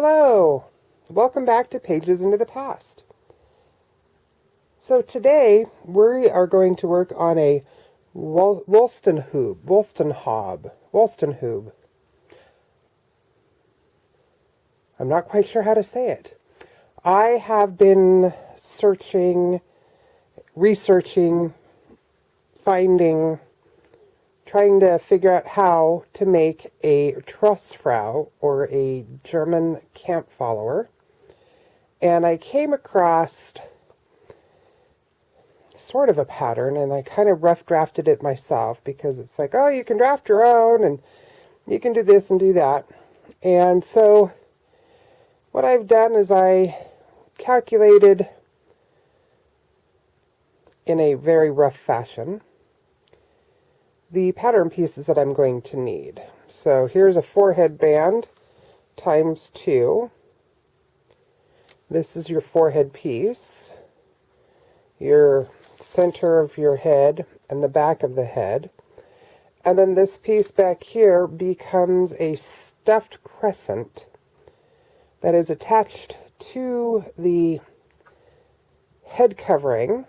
Hello! Welcome back to Pages into the Past. So today we are going to work on a Wollstonhoob. I'm not quite sure how to say it. I have been researching, finding, trying to figure out how to make a Trossfrau, or a German camp follower. And I came across sort of a pattern, and I kind of rough drafted it myself because it's like, oh, you can draft your own and you can do this and do that. And so what I've done is I calculated in a very rough fashion the pattern pieces that I'm going to need. So here's a forehead band times 2. This is your forehead piece, your center of your head and the back of the head. And then this piece back here becomes a stuffed crescent that is attached to the head covering,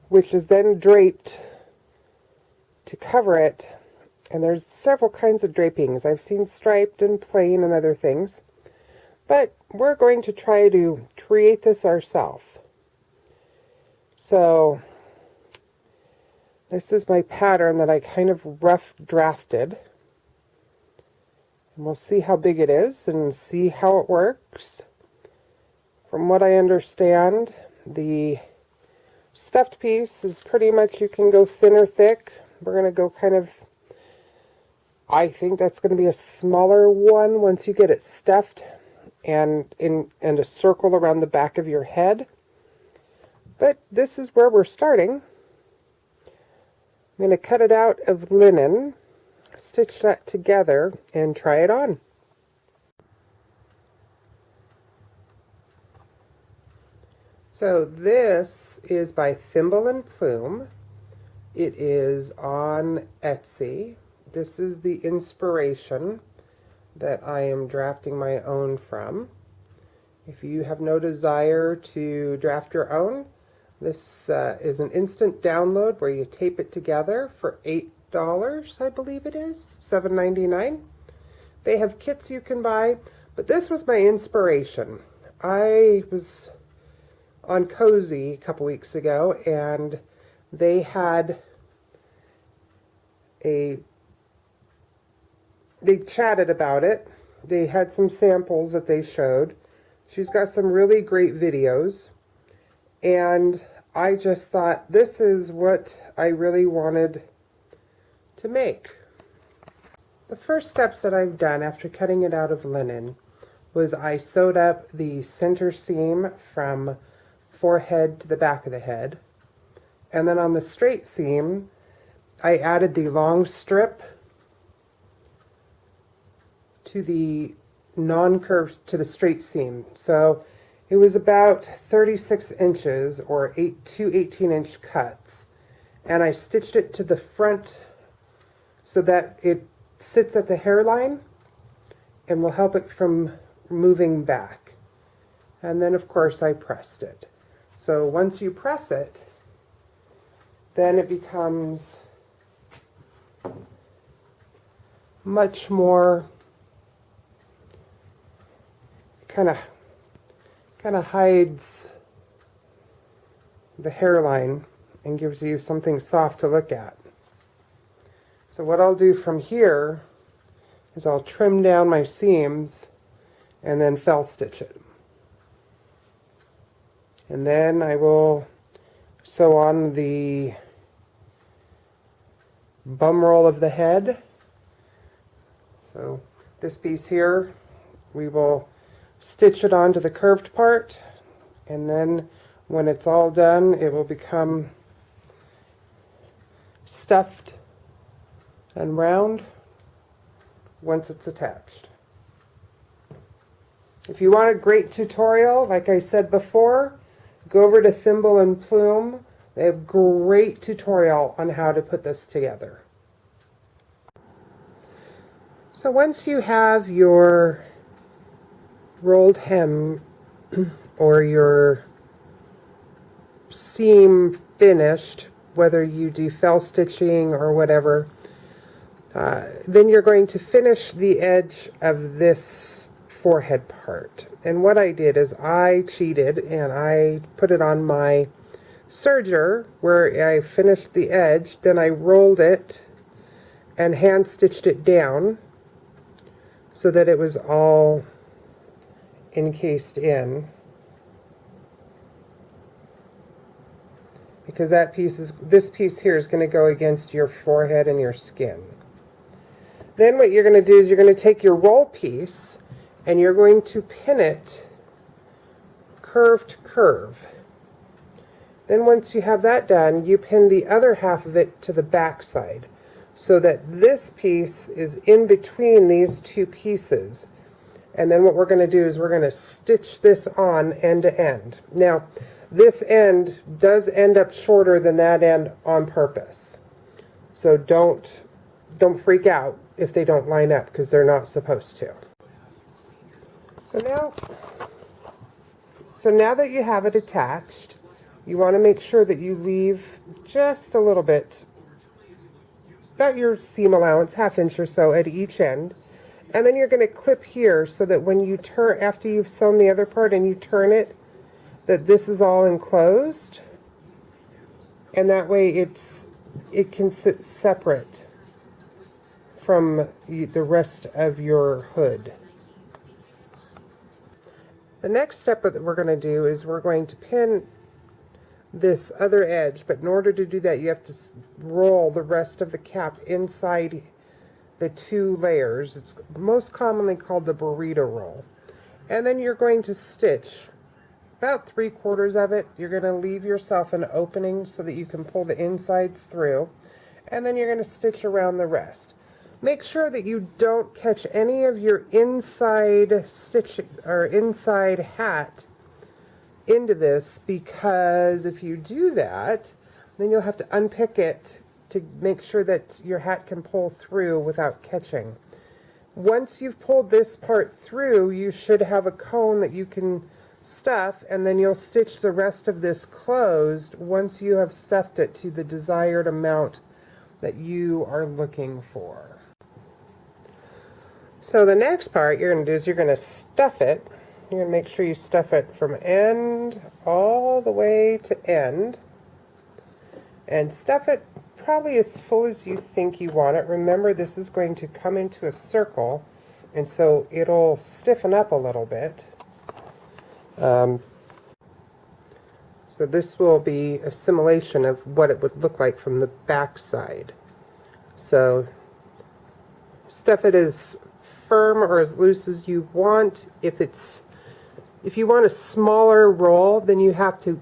which is then draped to cover it. And there's several kinds of drapings. I've seen striped and plain and other things. But we're going to try to create this ourselves. So this is my pattern that I kind of rough drafted. And we'll see how big it is and see how it works. From what I understand, the stuffed piece is pretty much, you can go thin or thick. We're going to go kind of, I think that's going to be a smaller one once you get it stuffed and a circle around the back of your head. But this is where we're starting. I'm going to cut it out of linen, stitch that together, and try it on. So this is by Thimble and Plume. It is on Etsy. This is the inspiration that I am drafting my own from. If you have no desire to draft your own, this is an instant download where you tape it together for $8, I believe it is, $7.99. They have kits you can buy, but this was my inspiration. I was on Cozy a couple weeks ago, and they chatted about it. They had some samples that they showed. She's got some really great videos, and I just thought, this is what I really wanted to make. The first steps that I've done after cutting it out of linen was I sewed up the center seam from forehead to the back of the head, and then on the straight seam I added the long strip to the non-curved to the straight seam. So it was about 36 inches, or 2 18-inch cuts, and I stitched it to the front so that it sits at the hairline and will help it from moving back. And then of course I pressed it. So once you press it, then it becomes much more kind of hides the hairline and gives you something soft to look at. So what I'll do from here is I'll trim down my seams and then fell stitch it. And then I will sew on the bum roll of the head. So this piece here, we will stitch it onto the curved part, and then when it's all done, it will become stuffed and round once it's attached. If you want a great tutorial, like I said before, go over to Thimble and Plume. They have great tutorial on how to put this together. So once you have your rolled hem or your seam finished, whether you do fell stitching or whatever, then you're going to finish the edge of this forehead part. And what I did is I cheated and I put it on my serger where I finished the edge, then I rolled it and hand stitched it down so that it was all encased in, because this piece here is going to go against your forehead and your skin. Then what you're going to do is you're going to take your roll piece and you're going to pin it curve to curve. Then once you have that done, you pin the other half of it to the back side so that this piece is in between these two pieces. And then what we're going to do is we're going to stitch this on end to end. Now, this end does end up shorter than that end on purpose. So don't freak out if they don't line up, because they're not supposed to. So now that you have it attached, you want to make sure that you leave just a little bit, about your seam allowance, ½ inch or so at each end. And then you're going to clip here so that when you turn, after you've sewn the other part and you turn it, that this is all enclosed. And that way it can sit separate from the rest of your hood. The next step that we're going to do is we're going to pin this other edge, but in order to do that you have to roll the rest of the cap inside the two layers. It's most commonly called the burrito roll. And then you're going to stitch about 3/4 of it. You're going to leave yourself an opening so that you can pull the insides through, and then you're going to stitch around the rest. Make sure that you don't catch any of your inside stitch or inside hat into this, because if you do that, then you'll have to unpick it to make sure that your hat can pull through without catching. Once you've pulled this part through, you should have a cone that you can stuff, and then you'll stitch the rest of this closed once you have stuffed it to the desired amount that you are looking for. So the next part you're going to do is you're going to stuff it. You're going to make sure you stuff it from end all the way to end, and stuff it probably as full as you think you want it. Remember, this is going to come into a circle, and so it'll stiffen up a little bit. So this will be a simulation of what it would look like from the back side. So stuff it as firm or as loose as you want. If you want a smaller roll, then you have to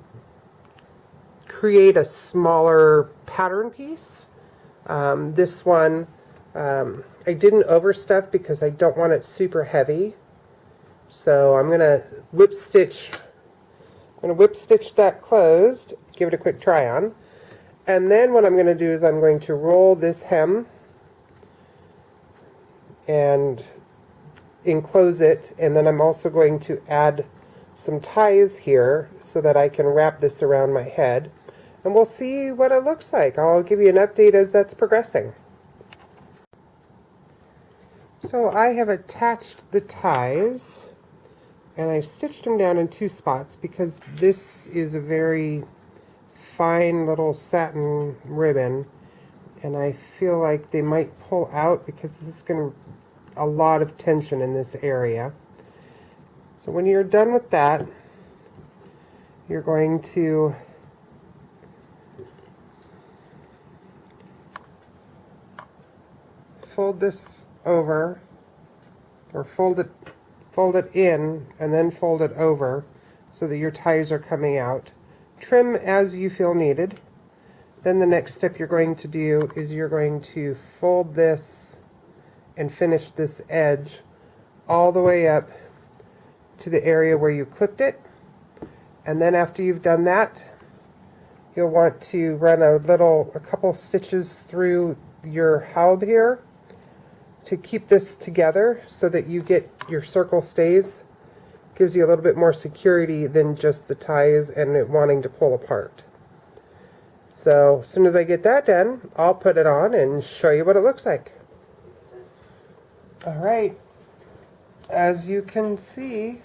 create a smaller pattern piece. This one I didn't overstuff because I don't want it super heavy. So I'm going to whip stitch that closed, give it a quick try on. And then what I'm going to do is I'm going to roll this hem and enclose it, and then I'm also going to add some ties here so that I can wrap this around my head, and we'll see what it looks like. I'll give you an update as that's progressing. So I have attached the ties, and I stitched them down in 2 spots because this is a very fine little satin ribbon, and I feel like they might pull out because this is going to a lot of tension in this area. So when you're done with that, you're going to fold this over, or fold it in and then fold it over so that your ties are coming out. Trim as you feel needed. Then the next step you're going to do is you're going to fold this and finish this edge all the way up to the area where you clipped it. And then after you've done that, you'll want to run a couple stitches through your haube here to keep this together so that you get your circle stays. Gives you a little bit more security than just the ties and it wanting to pull apart. So as soon as I get that done, I'll put it on and show you what it looks like. All right, as you can see,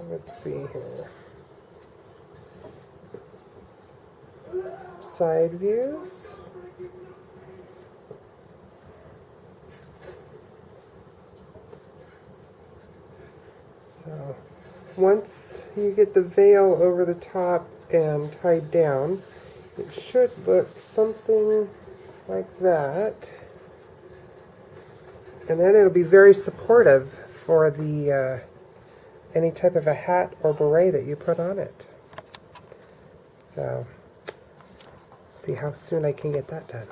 let's see here. Side views. So once you get the veil over the top and tied down, it should look something like that. And then it'll be very supportive for the any type of a hat or beret that you put on it. So, see how soon I can get that done.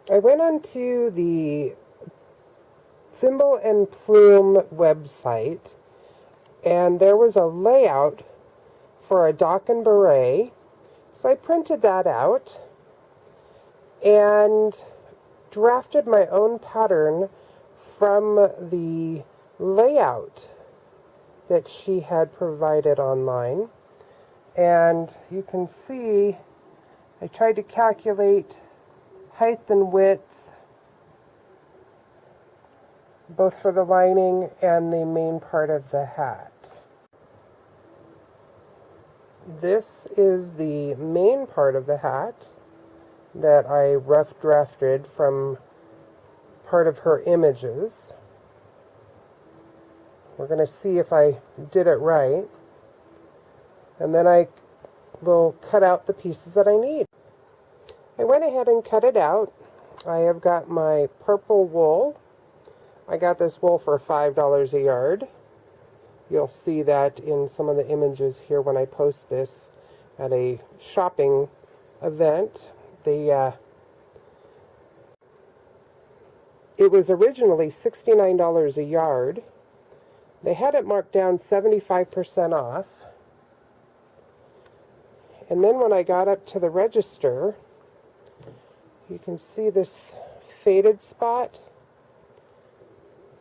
I went onto the Thimble and Plume website, and there was a layout for a dock and beret. So I printed that out and drafted my own pattern from the layout that she had provided online. And you can see I tried to calculate height and width, both for the lining and the main part of the hat. This is the main part of the hat that I rough drafted from part of her images. We're going to see if I did it right, and then I will cut out the pieces that I need. I went ahead and cut it out. I have got my purple wool. I got this wool for $5 a yard. You'll see that in some of the images here when I post this at a shopping event. It was originally $69 a yard. They had it marked down 75% off. And then when I got up to the register, you can see this faded spot.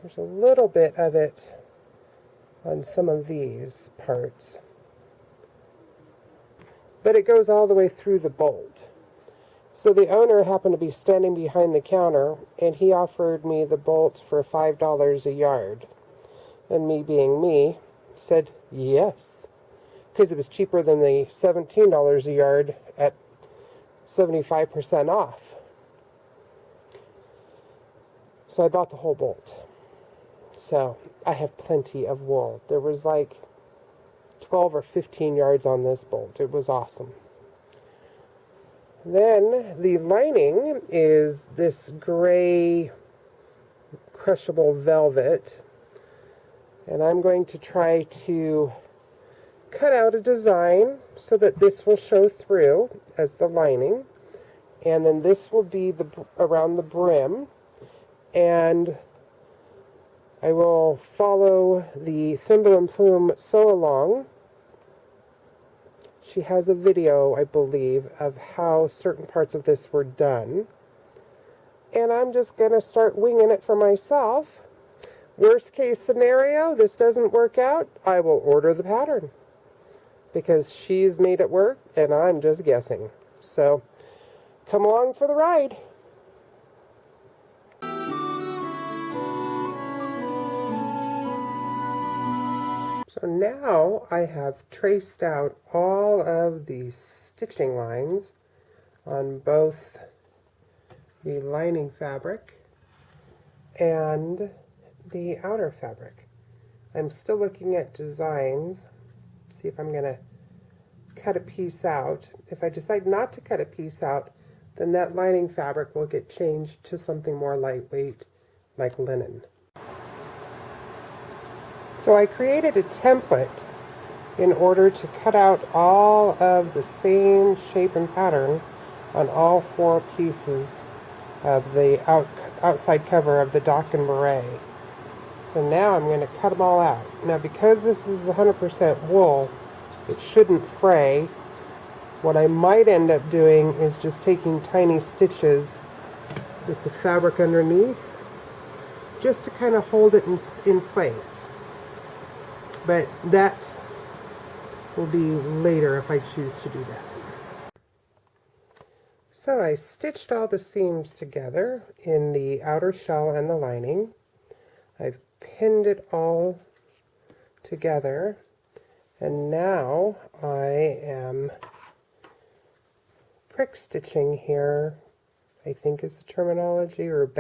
There's a little bit of it on some of these parts, but it goes all the way through the bolt. So the owner happened to be standing behind the counter, and he offered me the bolt for $5 a yard. And me being me, said yes, because it was cheaper than the $17 a yard at 75% off. So I bought the whole bolt. So I have plenty of wool. There was like 12 or 15 yards on this bolt. It was awesome. Then the lining is this gray crushable velvet. And I'm going to try to cut out a design so that this will show through as the lining. And then this will be around the brim. And I will follow the Thimble and Plume sew along. She has a video, I believe, of how certain parts of this were done. And I'm just going to start winging it for myself. Worst case scenario, this doesn't work out, I will order the pattern. Because she's made it work, and I'm just guessing. So, come along for the ride. So now I have traced out all of the stitching lines on both the lining fabric and the outer fabric. I'm still looking at designs, see if I'm going to cut a piece out. If I decide not to cut a piece out, then that lining fabric will get changed to something more lightweight like linen. So I created a template in order to cut out all of the same shape and pattern on all 4 pieces of the outside cover of the Dock and Beret. So now I'm going to cut them all out. Now because this is 100% wool, it shouldn't fray. What I might end up doing is just taking tiny stitches with the fabric underneath just to kind of hold it in place. But that will be later if I choose to do that. So I stitched all the seams together in the outer shell and the lining. I've pinned it all together, and now I am prick stitching here, I think is the terminology, or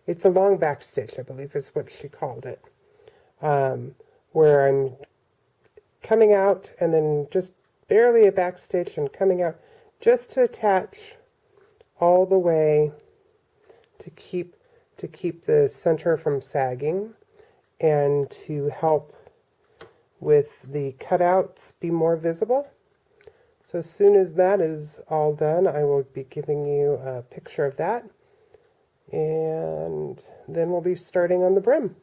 it's a long back stitch, I believe is what she called it, where I'm coming out and then just barely a back stitch and coming out just to attach all the way to keep the center from sagging and to help with the cutouts be more visible. So as soon as that is all done, I will be giving you a picture of that, and then we'll be starting on the brim.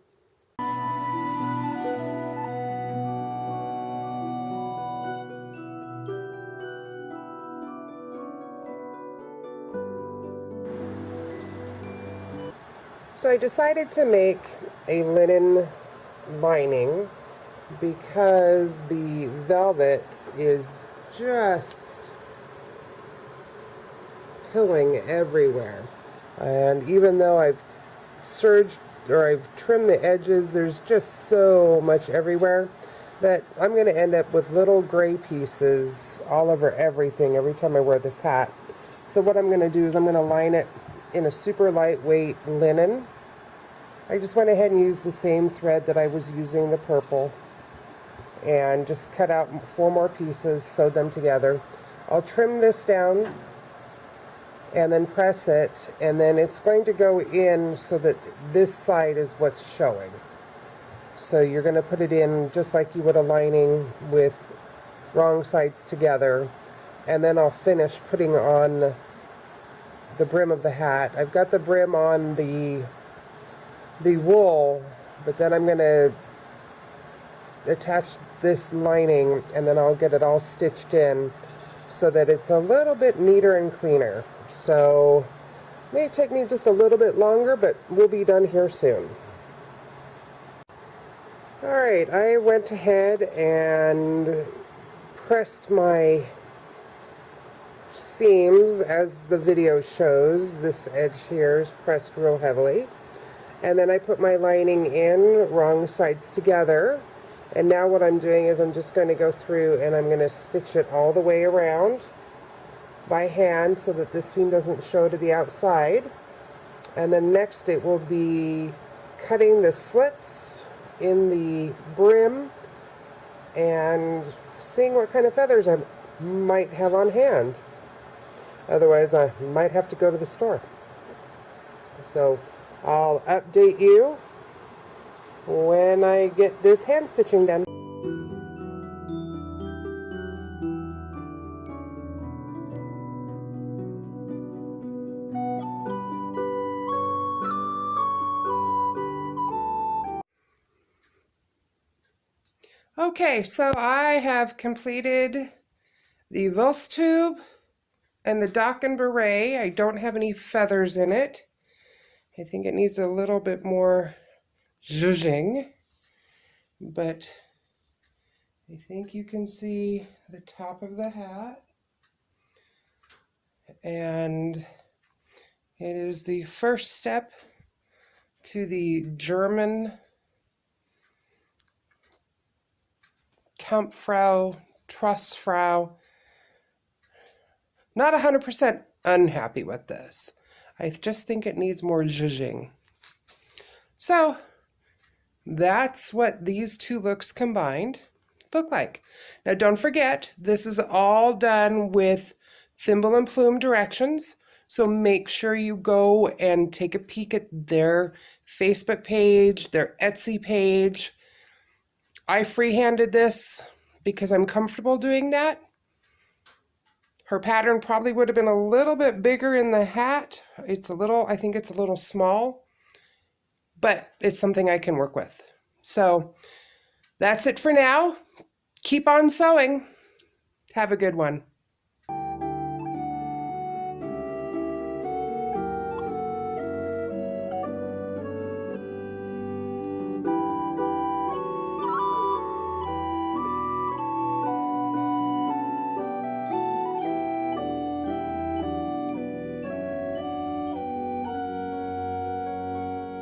So I decided to make a linen lining because the velvet is just pilling everywhere. And even though I've trimmed the edges, there's just so much everywhere that I'm going to end up with little gray pieces all over everything every time I wear this hat. So what I'm going to do is I'm going to line it in a super lightweight linen. I just went ahead and used the same thread that I was using, the purple, and just cut out 4 more pieces, sewed them together. I'll trim this down and then press it, and then it's going to go in so that this side is what's showing. So you're going to put it in just like you would a lining with wrong sides together, and then I'll finish putting on the brim of the hat. I've got the brim on the wool, but then I'm going to attach this lining and then I'll get it all stitched in so that it's a little bit neater and cleaner. So it may take me just a little bit longer, but we'll be done here soon. Alright, I went ahead and pressed my seams as the video shows. This edge here is pressed real heavily. And then I put my lining in, wrong sides together. And now what I'm doing is I'm just going to go through and I'm going to stitch it all the way around by hand so that the seam doesn't show to the outside. And then next it will be cutting the slits in the brim and seeing what kind of feathers I might have on hand. Otherwise I might have to go to the store. So I'll update you when I get this hand stitching done. Okay, so I have completed the Vils tube and the Dock and Beret. I don't have any feathers in it. I think it needs a little bit more zhuzhing, but I think you can see the top of the hat, and it is the first step to the German Trossfrau. Not 100% unhappy with this. I just think it needs more zhuzhing. So that's what these two looks combined look like. Now don't forget, this is all done with Thimble and Plume directions. So make sure you go and take a peek at their Facebook page, their Etsy page. I freehanded this because I'm comfortable doing that. Her pattern probably would have been a little bit bigger in the hat. I think it's a little small, but it's something I can work with. So that's it for now. Keep on sewing. Have a good one.